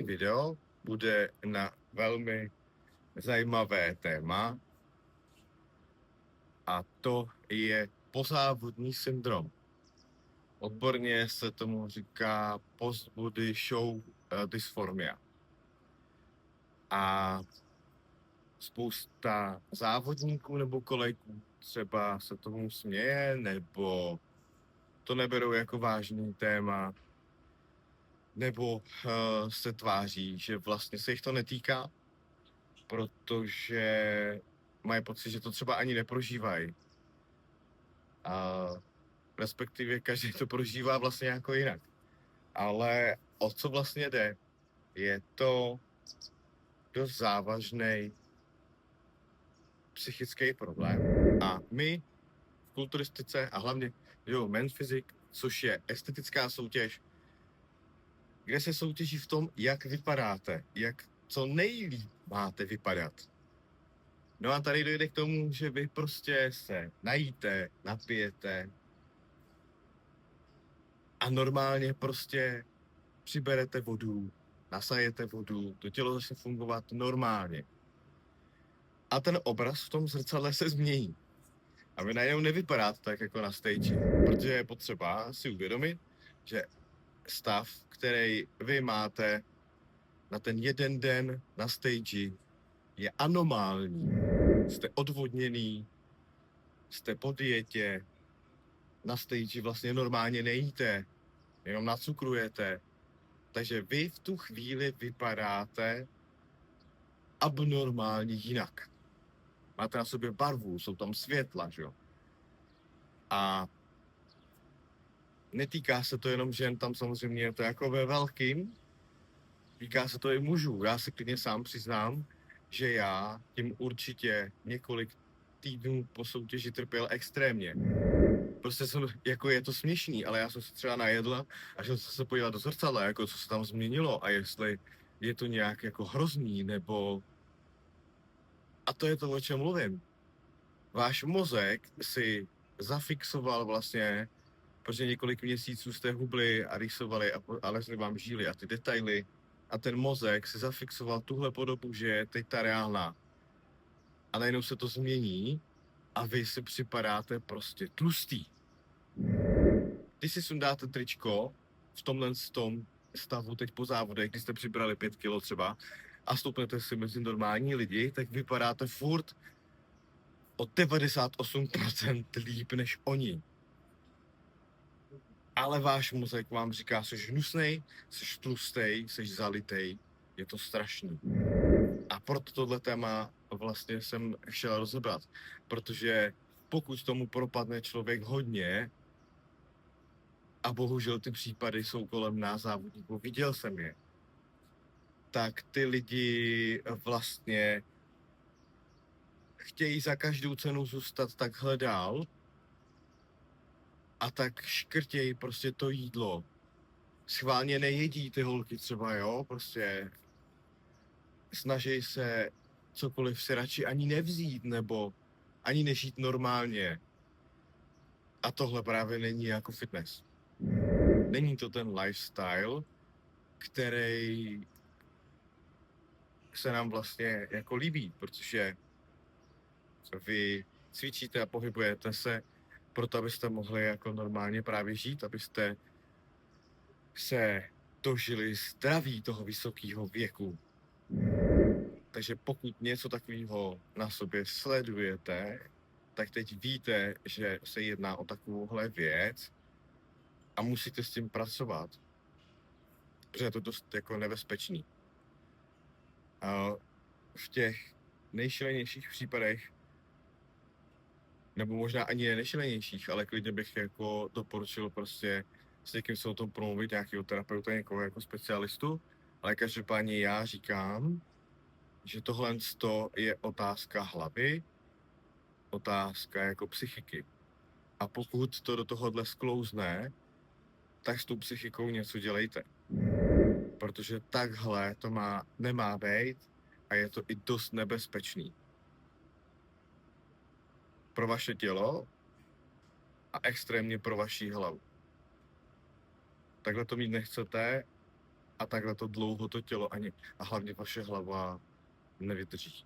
video bude na velmi zajímavé téma a to je pozávodní syndrom. Odborně se tomu říká post-body show dysformia. A spousta závodníků nebo kolegů třeba se tomu směje nebo to neberou jako vážný téma nebo se tváří, že vlastně se jich to netýká, protože mají pocit, že to třeba ani neprožívají. A respektive každý to prožívá vlastně jako jinak. Ale o co vlastně jde? Je to dost závažný psychický problém. A my v kulturistice a hlavně Men's Physique, což je estetická soutěž, kde se soutěží v tom, jak vypadáte, jak co nejlíp máte vypadat. No a tady dojde k tomu, že vy prostě se najíte, napijete a normálně prostě přiberete vodu, nasajete vodu, to tělo začne fungovat normálně. A ten obraz v tom zrcadle se změní. A vy najednou nevypadáte tak jako na stage, protože je potřeba si uvědomit, že stav, který vy máte na ten jeden den na stage, je anomální. Jste odvodněný, jste po dietě, na stage vlastně normálně nejíte, jenom nacukrujete. Takže vy v tu chvíli vypadáte abnormálně jinak. Máte na sobě barvu, jsou tam světla, že jo? A netýká se to jenom žen, tam samozřejmě je to jako ve velkým, týká se to i mužů. Já si klidně sám přiznám, že já tím určitě několik týdnů po soutěži trpěl extrémně. Prostě jsem, jako je to směšný, ale já jsem se třeba najedl a šel jsem se podívat do zrcadla, jako co se tam změnilo a jestli je to nějak jako hrozný, nebo... A to je to, o čem mluvím. Váš mozek si zafixoval vlastně, protože několik měsíců jste hubli a rýsovali a lezli vám žíly a ty detaily a ten mozek si zafixoval tuhle podobu, že je teď ta reálná. A najednou se to změní a vy si připadáte prostě tlustý. Když si sundáte tričko v tomhle tom stavu teď po závodech, když jste přibrali 5 kilo třeba a stoupnete si mezi normální lidi, tak vypadáte furt o 98% líp než oni. Ale váš mozek vám říká, jsi hnusnej, jsi tlustej, jsi zalitej, je to strašný. A proto tohle téma vlastně jsem chtěl rozebrat, protože pokud tomu propadne člověk hodně, a bohužel ty případy jsou kolem nás závodníků, viděl jsem je, tak ty lidi vlastně chtějí za každou cenu zůstat takhle dál a tak škrtějí prostě to jídlo. Schválně nejedí ty holky třeba, jo, prostě snaží se cokoliv si radši ani nevzít nebo ani nežít normálně. A tohle právě není jako fitness. Není to ten lifestyle, který se nám vlastně jako líbí, protože vy cvičíte a pohybujete se proto, abyste mohli jako normálně právě žít, abyste se dožili zdraví toho vysokého věku. Takže pokud něco takového na sobě sledujete, tak teď víte, že se jedná o takovouhle věc a musíte s tím pracovat, protože je to dost jako nebezpečný. A v těch nejšilenějších případech, nebo možná ani ne nejšilenějších, ale klidně bych jako doporučil prostě s někým se o tom promluvit, nějakého terapeuta, někoho jako specialistu, ale každopádně já říkám, že tohle je otázka hlavy, otázka jako psychiky. A pokud to do tohohle sklouzne, tak s tou psychikou něco dělejte. Protože takhle to nemá být a je to i dost nebezpečný. Pro vaše tělo a extrémně pro vaši hlavu. Takhle to mít nechcete a takhle to dlouho to tělo ani a hlavně vaše hlava nevydrží.